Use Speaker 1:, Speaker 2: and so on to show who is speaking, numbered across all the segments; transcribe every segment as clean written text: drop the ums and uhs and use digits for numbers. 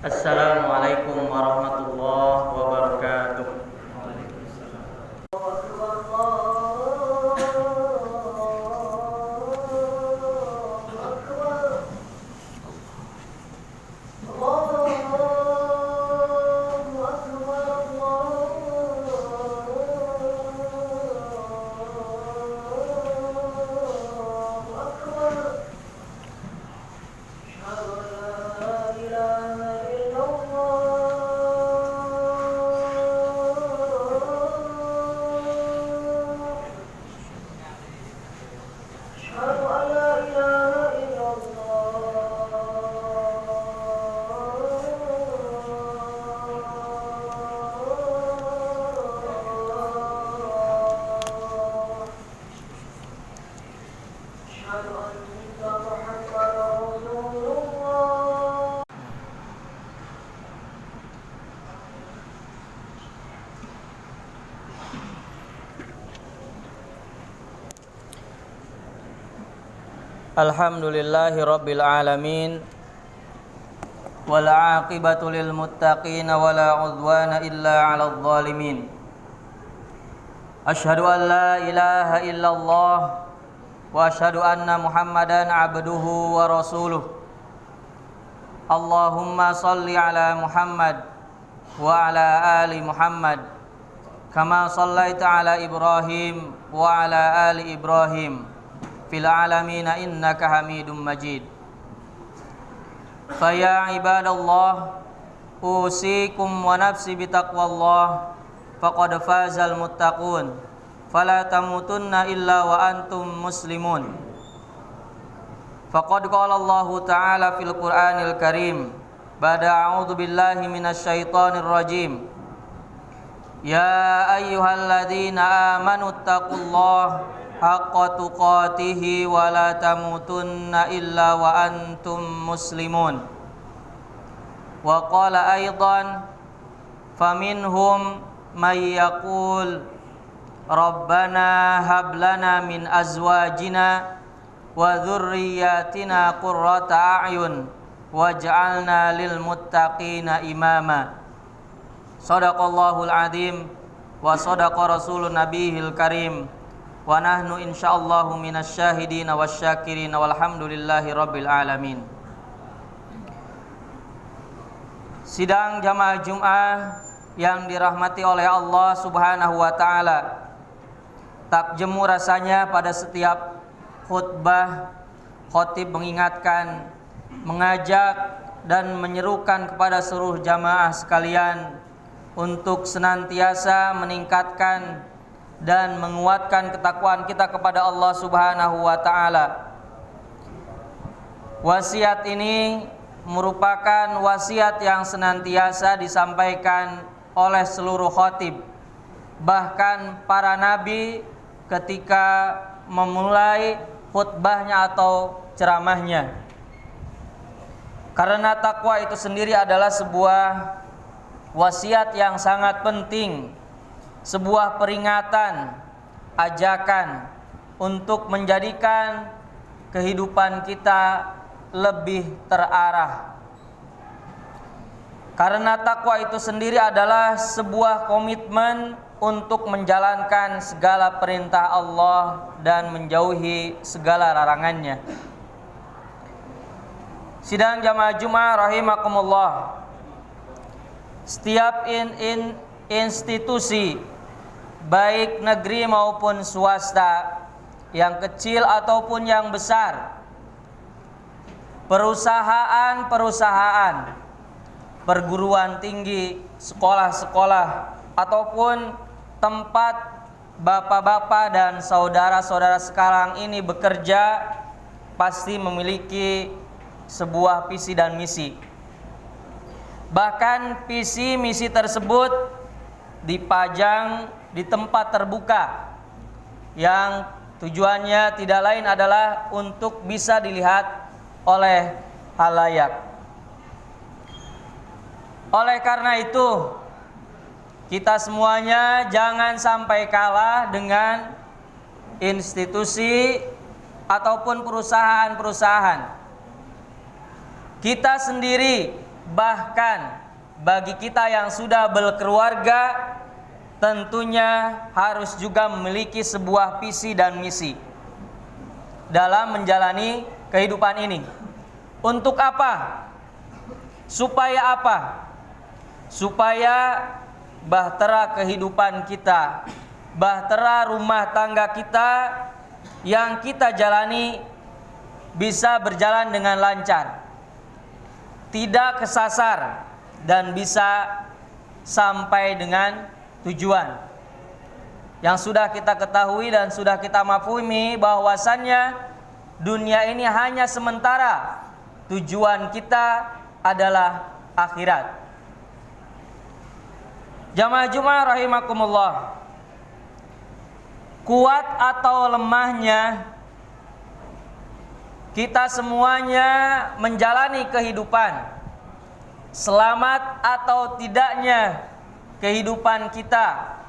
Speaker 1: Assalamualaikum warahmatullahi wabarakatuh. Alhamdulillahi rabbil alamin, wal aqibatu lil muttaqin, wala udwana illa 'alal zalimin. Asyhadu an la ilaha illallah wa asyhadu anna Muhammadan 'abduhu wa rasuluh. Allahumma shalli ala Muhammad wa ala ali Muhammad kama shallaita ala Ibrahim wa ala ali Ibrahim fil alamina innaka hamidum majid. Faya ibadallah, usikum wa nafsi bitaqwallah, faqad fazal muttaqun, fala tamutunna illa wa antum muslimun. Faqad qala Allah ta'ala fil Qur'anil Karim ba'da a'udzu billahi minasyaitonir rajim. Ya ayyuhalladzina amanu taqullaha haqqa tuqatihi wa la tamutunna illa wa antum muslimun. Wa qala aidan faminhum may yaqul rabbana hab lana min azwajina wa dhurriyyatina qurrata a'yun waj'alna lil muttaqina imama. Shadaqallahul azim wa shadaqa rasulun nabiyil karim. Wa nahnu insyaallahu minasyahidina wasyakirina walhamdulillahi rabbil alamin. Sidang jamaah Jum'ah yang dirahmati oleh Allah Subhanahu wa taala. Tak jemu rasanya pada setiap khutbah khatib mengingatkan, mengajak dan menyerukan kepada seluruh jamaah sekalian untuk senantiasa meningkatkan dan menguatkan ketakwaan kita kepada Allah Subhanahu wa taala. Wasiat ini merupakan wasiat yang senantiasa disampaikan oleh seluruh khatib, bahkan para nabi ketika memulai khutbahnya atau ceramahnya. Karena takwa itu sendiri adalah sebuah wasiat yang sangat penting, sebuah peringatan, ajakan untuk menjadikan kehidupan kita lebih terarah. Karena takwa itu sendiri adalah sebuah komitmen untuk menjalankan segala perintah Allah dan menjauhi segala larangannya. Sidang jamaah Jum'ah rahimakumullah, setiap institusi baik negeri maupun swasta, yang kecil ataupun yang besar, perusahaan-perusahaan, perguruan tinggi, sekolah-sekolah, ataupun tempat bapak-bapak dan saudara-saudara sekarang ini bekerja, pasti memiliki sebuah visi dan misi. Bahkan visi misi tersebut dipajang di tempat terbuka yang tujuannya tidak lain adalah untuk bisa dilihat oleh halayak. Oleh karena itu, kita semuanya jangan sampai kalah dengan institusi ataupun perusahaan-perusahaan. Kita sendiri Bahkan bagi kita yang sudah berkeluarga, tentunya harus juga memiliki sebuah visi dan misi dalam menjalani kehidupan ini. Untuk apa? Supaya apa? Supaya bahtera kehidupan kita, bahtera rumah tangga kita yang kita jalani bisa berjalan dengan lancar, tidak kesasar, dan bisa sampai dengan tujuan. Yang sudah kita ketahui dan sudah kita mafhumi bahwasannya dunia ini hanya sementara, tujuan kita adalah akhirat. Jamaah Jumat rahimakumullah, kuat atau lemahnya kita semuanya menjalani kehidupan, selamat atau tidaknya kehidupan kita,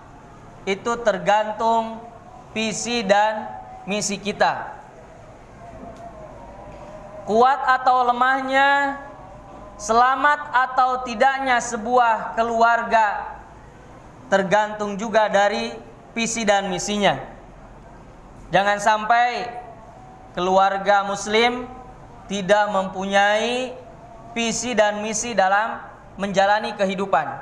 Speaker 1: itu tergantung visi dan misi kita. Kuat atau lemahnya, selamat atau tidaknya sebuah keluarga tergantung juga dari visi dan misinya. Jangan sampai keluarga muslim tidak mempunyai visi dan misi dalam menjalani kehidupan.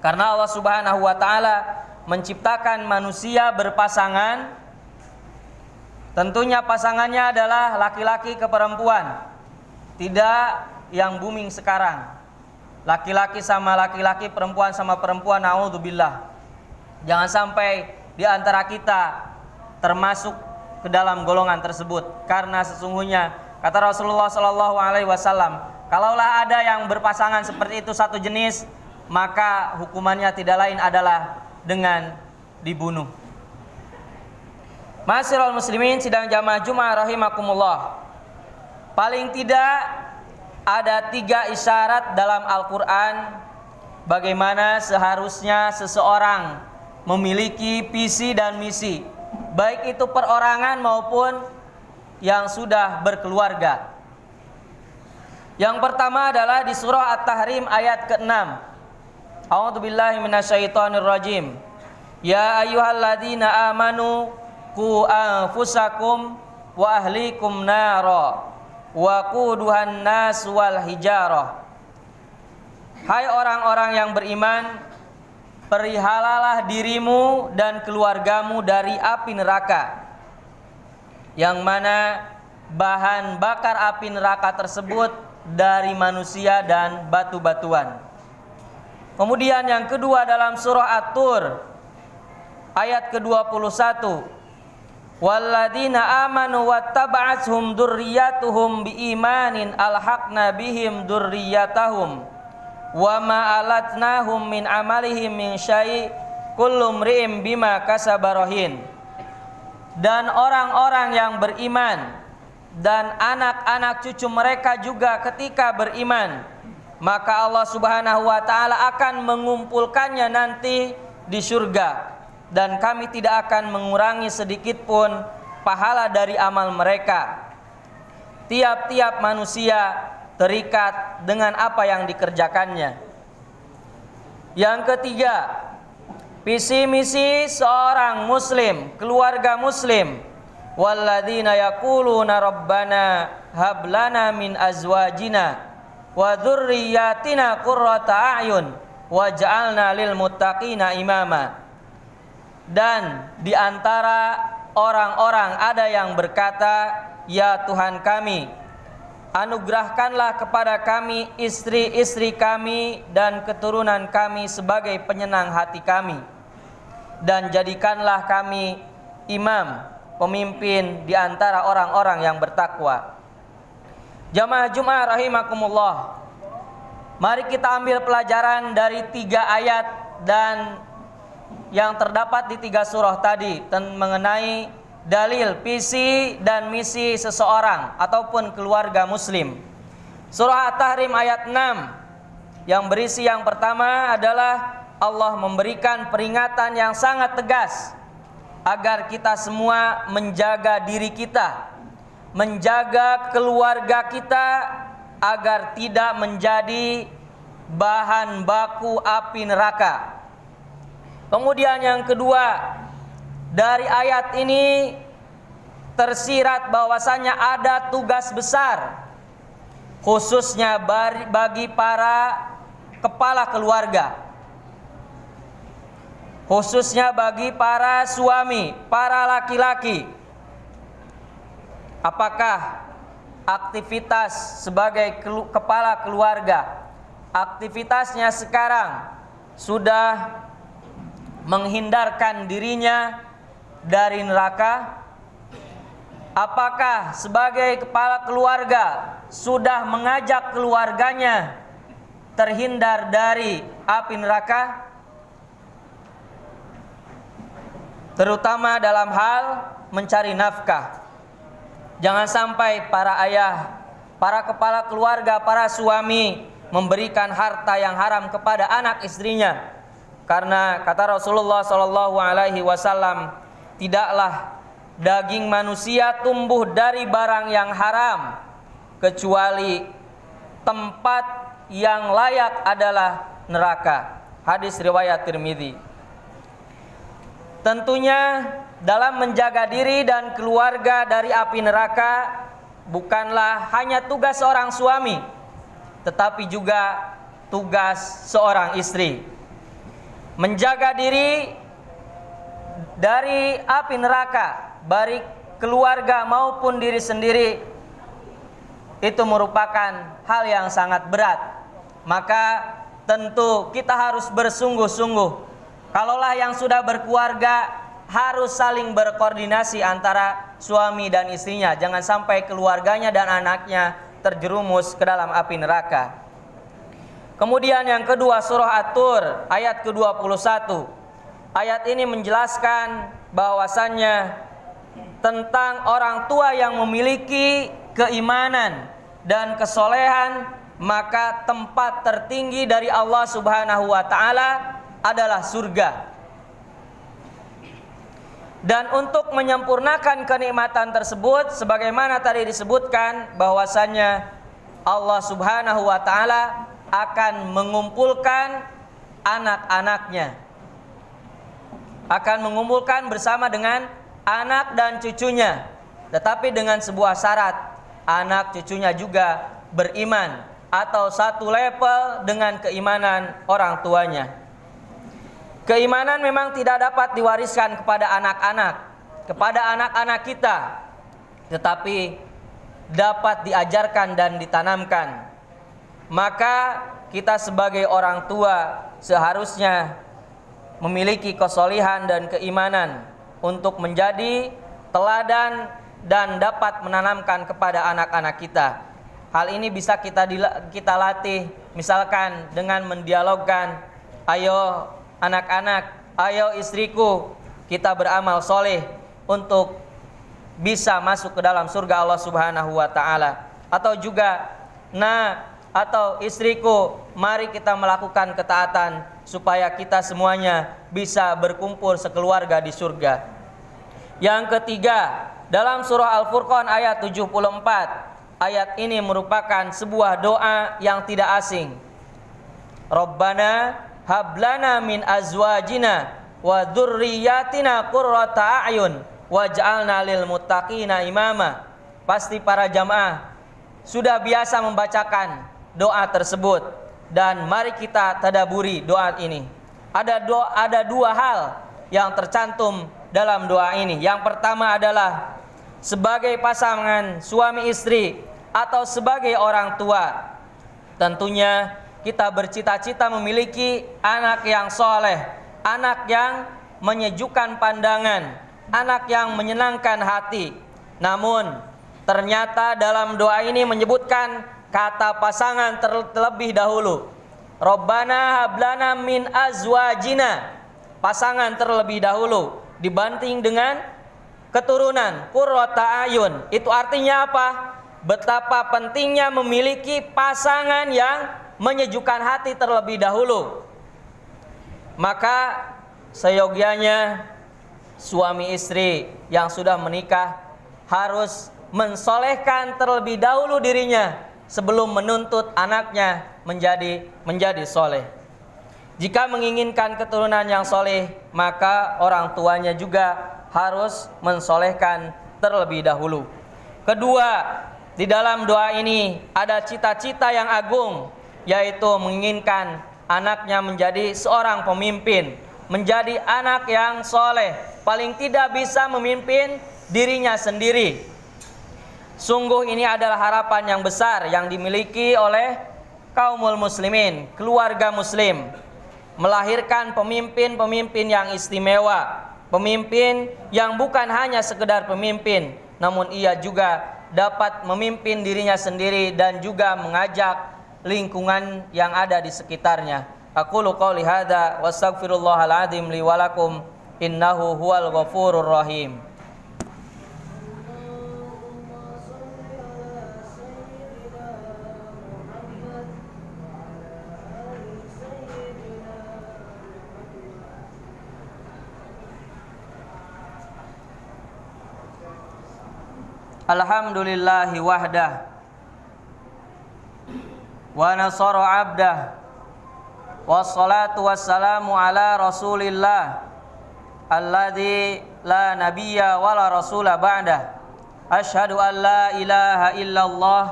Speaker 1: Karena Allah Subhanahu wa taala menciptakan manusia berpasangan, tentunya pasangannya adalah laki-laki ke perempuan, tidak yang booming sekarang, laki-laki sama laki-laki, perempuan sama perempuan. Naudzubillah. Jangan sampai di antara kita termasuk ke dalam golongan tersebut, karena sesungguhnya kata Rasulullah SAW, kalaulah ada yang berpasangan seperti itu satu jenis, maka hukumannya tidak lain adalah dengan dibunuh. Ma'asyiral muslimin sidang jamaah Jumat rahimakumullah, paling tidak ada 3 isyarat dalam Al-Quran bagaimana seharusnya seseorang memiliki visi dan misi, baik itu perorangan maupun yang sudah berkeluarga. Yang pertama adalah di surah At-Tahrim ayat ke-6. A'udzubillahi minasyaitonirrajim. Ya ayyuhalladzina amanu qu anfusakum wa ahlikum nara wa quduhan nas wal hijarah. Hai orang-orang yang beriman, perihalalah dirimu dan keluargamu dari api neraka, yang mana bahan bakar api neraka tersebut dari manusia dan batu-batuan. Kemudian yang kedua dalam surah At-Tur ayat ke-21, walladzina amanu wattaba'athum dzurriyyatuhum biimanin alhaqna bihim dzurriyyatahum wa ma alatnahum min amalihim min syai' kullu mri'in bima kasaba rahin. Dan orang-orang yang beriman dan anak-anak cucu mereka juga ketika beriman, maka Allah Subhanahu wa taala akan mengumpulkannya nanti di surga, dan kami tidak akan mengurangi sedikit pun pahala dari amal mereka. Tiap-tiap manusia terikat dengan apa yang dikerjakannya. Yang ketiga, visi misi seorang muslim, keluarga muslim, walladzina yaquluna rabbana hab lana min azwajina wa dzurriyyatina qurrata a'yun waj'alna lil muttaqina imama. Dan di antara orang-orang ada yang berkata, ya Tuhan kami, anugerahkanlah kepada kami istri-istri kami dan keturunan kami sebagai penyenang hati kami, dan jadikanlah kami imam, pemimpin di antara orang-orang yang bertakwa. Jamaah Jumat rahimakumullah, mari kita ambil pelajaran dari 3 ayat dan yang terdapat di 3 surah tadi mengenai dalil visi dan misi seseorang ataupun keluarga muslim. Surah At-Tahrim ayat 6 yang berisi yang pertama adalah Allah memberikan peringatan yang sangat tegas agar kita semua menjaga diri kita, menjaga keluarga kita agar tidak menjadi bahan baku api neraka. Kemudian yang kedua, dari ayat ini tersirat bahwasanya ada tugas besar khususnya bagi para kepala keluarga, khususnya bagi para suami, para laki-laki. Apakah aktivitas sebagai kepala keluarga, aktivitasnya sekarang sudah menghindarkan dirinya dari neraka? Apakah sebagai kepala keluarga sudah mengajak keluarganya terhindar dari api neraka? Terutama dalam hal mencari nafkah. Jangan sampai para ayah, para kepala keluarga, para suami memberikan harta yang haram kepada anak istrinya. Karena kata Rasulullah SAW, tidaklah daging manusia tumbuh dari barang yang haram kecuali tempat yang layak adalah neraka. Hadis riwayat Tirmidzi. Tentunya dalam menjaga diri dan keluarga dari api neraka bukanlah hanya tugas seorang suami, tetapi juga tugas seorang istri. Menjaga diri dari api neraka, baik keluarga maupun diri sendiri, itu merupakan hal yang sangat berat. Maka tentu kita harus bersungguh-sungguh. Kalaulah yang sudah berkeluarga, harus saling berkoordinasi antara suami dan istrinya. Jangan sampai keluarganya dan anaknya terjerumus ke dalam api neraka. Kemudian yang kedua, surah At-Tur ayat ke-21. Ayat ini menjelaskan bahwasannya tentang orang tua yang memiliki keimanan dan kesolehan, maka tempat tertinggi dari Allah Subhanahu wa taala adalah surga. Dan untuk menyempurnakan kenikmatan tersebut, sebagaimana tadi disebutkan bahwasannya Allah Subhanahu wa taala akan mengumpulkan anak-anaknya, akan mengumpulkan bersama dengan anak dan cucunya, tetapi dengan sebuah syarat, anak cucunya juga beriman atau satu level dengan keimanan orang tuanya. Keimanan memang tidak dapat diwariskan kepada anak-anak kita, tetapi dapat diajarkan dan ditanamkan. Maka kita sebagai orang tua seharusnya memiliki kesolihan dan keimanan untuk menjadi teladan dan dapat menanamkan kepada anak-anak kita. Hal ini bisa kita latih, misalkan dengan mendialogkan, ayo anak-anak, ayo istriku, kita beramal soleh untuk bisa masuk ke dalam surga Allah Subhanahu wa taala. Atau juga, atau istriku, mari kita melakukan ketaatan supaya kita semuanya bisa berkumpul sekeluarga di surga. Yang ketiga, dalam surah Al-Furqan ayat 74, ayat ini merupakan sebuah doa yang tidak asing. Rabbana hablana min azwajina wa dzurriyyatina qurrata a'yun waj'alna lil muttaqina imama. Pasti para jamaah sudah biasa membacakan doa tersebut, dan mari kita tadaburi doa ini. Ada dua hal yang tercantum dalam doa ini. Yang pertama adalah sebagai pasangan suami istri atau sebagai orang tua, tentunya kita bercita-cita memiliki anak yang soleh, anak yang menyejukkan pandangan, anak yang menyenangkan hati. Namun ternyata dalam doa ini menyebutkan kata pasangan terlebih dahulu. Rabbana hablana min azwajina, pasangan terlebih dahulu dibanding dengan keturunan. Qurrata ayun, itu artinya apa? Betapa pentingnya memiliki pasangan yang menyejukkan hati terlebih dahulu. Maka seyogianya suami istri yang sudah menikah harus mensolehkan terlebih dahulu dirinya sebelum menuntut anaknya menjadi soleh. Jika menginginkan keturunan yang soleh, maka orang tuanya juga harus mensolehkan terlebih dahulu. Kedua, di dalam doa ini ada cita-cita yang agung, yaitu menginginkan anaknya menjadi seorang pemimpin, menjadi anak yang soleh, paling tidak bisa memimpin dirinya sendiri. Sungguh ini adalah harapan yang besar yang dimiliki oleh kaumul muslimin, keluarga muslim, melahirkan pemimpin-pemimpin yang istimewa, pemimpin yang bukan hanya sekedar pemimpin, namun ia juga dapat memimpin dirinya sendiri dan juga mengajak lingkungan yang ada di sekitarnya. Aqulu qouli hadza wa astaghfirullahal azim li wa lakum innahu huwal ghafurur rahim. Alhamdulillahi wahdah wa nasara abdah wassalatu wassalamu ala rasulillah alladzi la nabiyya wa la rasula ba'dah. Asyhadu an la ilaha illallah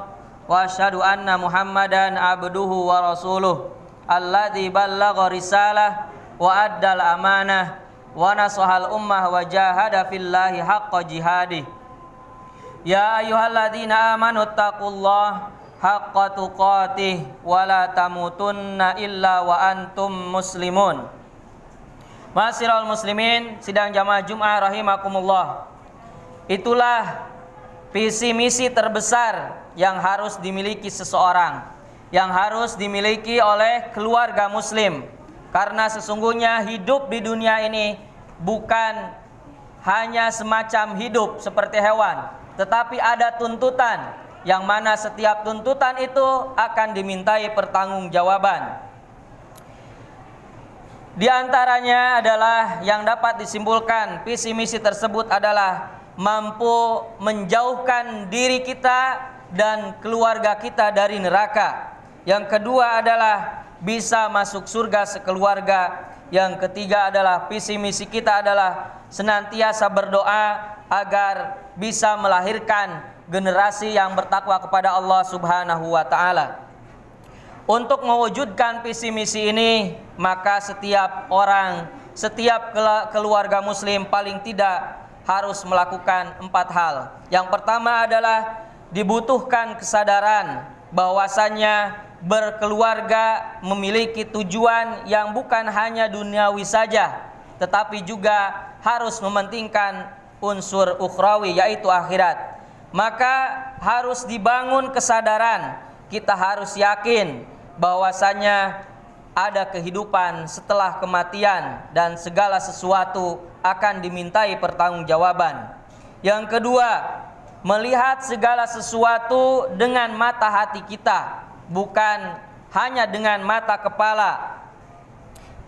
Speaker 1: wa asyhadu anna muhammadan abduhu wa rasuluh alladzi ballagha risalah wa addal amanah wa nasahal ummah wa jahada fillahi haqqa jihadih. Ya ayyuhalladzina amanu taqullaha haqqa tuqatih wa la tamutunna illa wa antum muslimun. Ma'asyiral muslimin, sidang jamaah Jumat rahimakumullah. Itulah visi misi terbesar yang harus dimiliki seseorang, yang harus dimiliki oleh keluarga muslim. Karena sesungguhnya hidup di dunia ini bukan hanya semacam hidup seperti hewan, tetapi ada tuntutan, yang mana setiap tuntutan itu akan dimintai pertanggungjawaban. Di antaranya adalah yang dapat disimpulkan visi misi tersebut adalah mampu menjauhkan diri kita dan keluarga kita dari neraka. Yang kedua adalah bisa masuk surga sekeluarga. Yang ketiga adalah visi misi kita adalah senantiasa berdoa agar bisa melahirkan generasi yang bertakwa kepada Allah Subhanahu wa taala. Untuk mewujudkan visi misi ini, maka setiap orang, setiap keluarga muslim paling tidak harus melakukan 4 hal. Yang pertama adalah dibutuhkan kesadaran bahwasannya berkeluarga memiliki tujuan yang bukan hanya duniawi saja, tetapi juga harus mementingkan unsur ukhrawi, yaitu akhirat. Maka harus dibangun kesadaran, kita harus yakin bahwasanya ada kehidupan setelah kematian dan segala sesuatu akan dimintai pertanggungjawaban. Yang kedua, melihat segala sesuatu dengan mata hati kita, bukan hanya dengan mata kepala,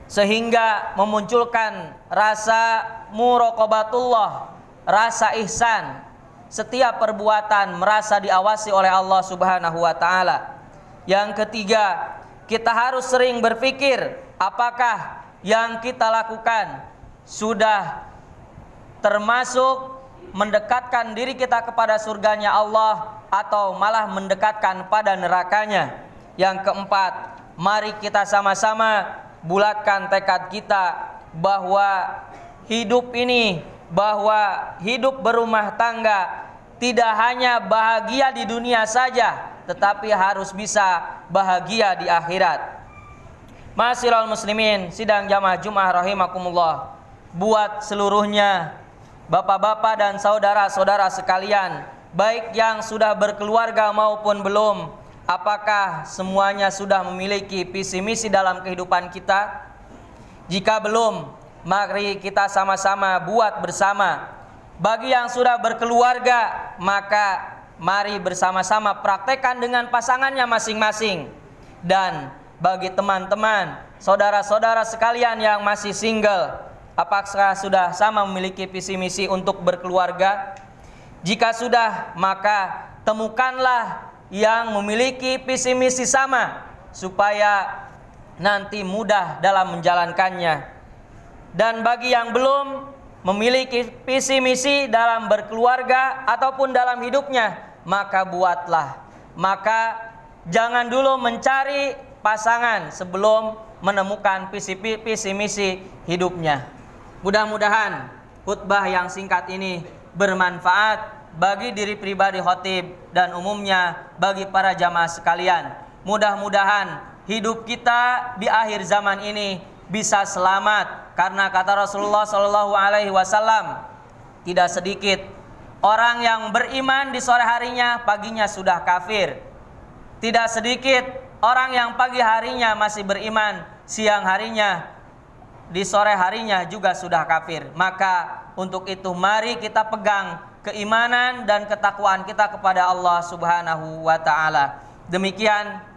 Speaker 1: sehingga memunculkan rasa muraqabatullah, rasa ihsan. Setiap perbuatan merasa diawasi oleh Allah Subhanahu wa taala. Yang ketiga, kita harus sering berpikir apakah yang kita lakukan sudah termasuk mendekatkan diri kita kepada surganya Allah atau malah mendekatkan pada nerakanya. Yang keempat, mari kita sama-sama bulatkan tekad kita bahwa hidup ini, bahwa hidup berumah tangga tidak hanya bahagia di dunia saja, tetapi harus bisa bahagia di akhirat. Ma'asyiral muslimin, sidang jamaah Jumat rahimakumullah. Buat seluruhnya, bapak-bapak dan saudara-saudara sekalian, baik yang sudah berkeluarga maupun belum, apakah semuanya sudah memiliki visi misi dalam kehidupan kita? Jika belum, mari kita sama-sama buat bersama. Bagi yang sudah berkeluarga, maka mari bersama-sama praktekkan dengan pasangannya masing-masing. Dan bagi teman-teman, saudara-saudara sekalian yang masih single, apakah sudah sama memiliki visi misi untuk berkeluarga? Jika sudah, maka temukanlah yang memiliki visi misi sama supaya nanti mudah dalam menjalankannya. Dan bagi yang belum memiliki visi misi dalam berkeluarga ataupun dalam hidupnya, maka buatlah. Maka jangan dulu mencari pasangan sebelum menemukan visi misi hidupnya. Mudah-mudahan khutbah yang singkat ini bermanfaat bagi diri pribadi khotib dan umumnya bagi para jamaah sekalian. Mudah-mudahan hidup kita di akhir zaman ini bisa selamat, karena kata Rasulullah SAW, tidak sedikit orang yang beriman di sore harinya paginya sudah kafir. Tidak sedikit orang yang pagi harinya masih beriman, siang harinya di sore harinya juga sudah kafir. Maka untuk itu mari kita pegang keimanan dan ketakwaan kita kepada Allah Subhanahu wa taala. Demikian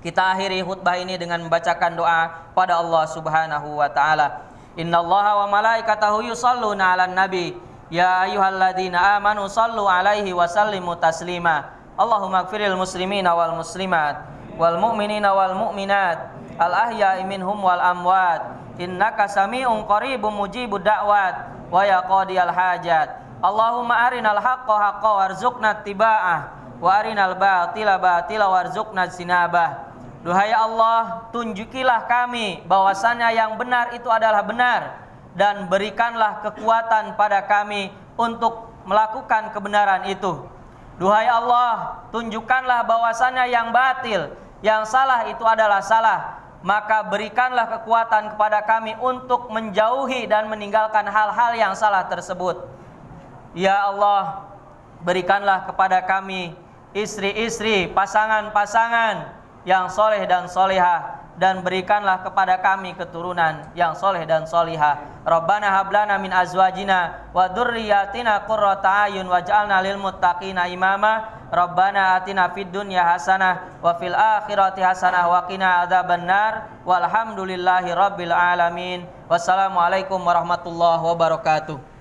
Speaker 1: kita akhiri khutbah ini dengan membacakan doa pada Allah Subhanahu wa taala. Innallaha wa malaikatahu yusholluna 'alan nabi ya ayyuhalladzina amanu shallu 'alaihi wa sallimu taslima. Allahumma ighfiril muslimina wal muslimat wal mu'minina wal mu'minat al ahya'i minhum wal amwat innaka sami'un qaribun mujibud da'wat wa ya qadiyal hajat. Allahumma arinal haqqa haqqa warzuqna ittiba'ah wa arinal batila batila warzuqna jinabah. Duhai Allah, tunjukilah kami bahwasannya yang benar itu adalah benar, dan berikanlah kekuatan pada kami untuk melakukan kebenaran itu. Duhai Allah, tunjukkanlah bahwasannya yang batil, yang salah itu adalah salah, maka berikanlah kekuatan kepada kami untuk menjauhi dan meninggalkan hal-hal yang salah tersebut. Ya Allah, berikanlah kepada kami istri-istri, pasangan-pasangan yang soleh dan solehah, dan berikanlah kepada kami keturunan yang soleh dan solihah. Rabbana hablana min azwajina wa dzurriyyatina qurrata a'yun waj'alna lil muttaqina imama. Rabbana atina fid dunya hasanah wa fil akhirati hasanah wa qina adzabannar. Walhamdulillahi rabbil alamin. Wassalamualaikum warahmatullahi wabarakatuh.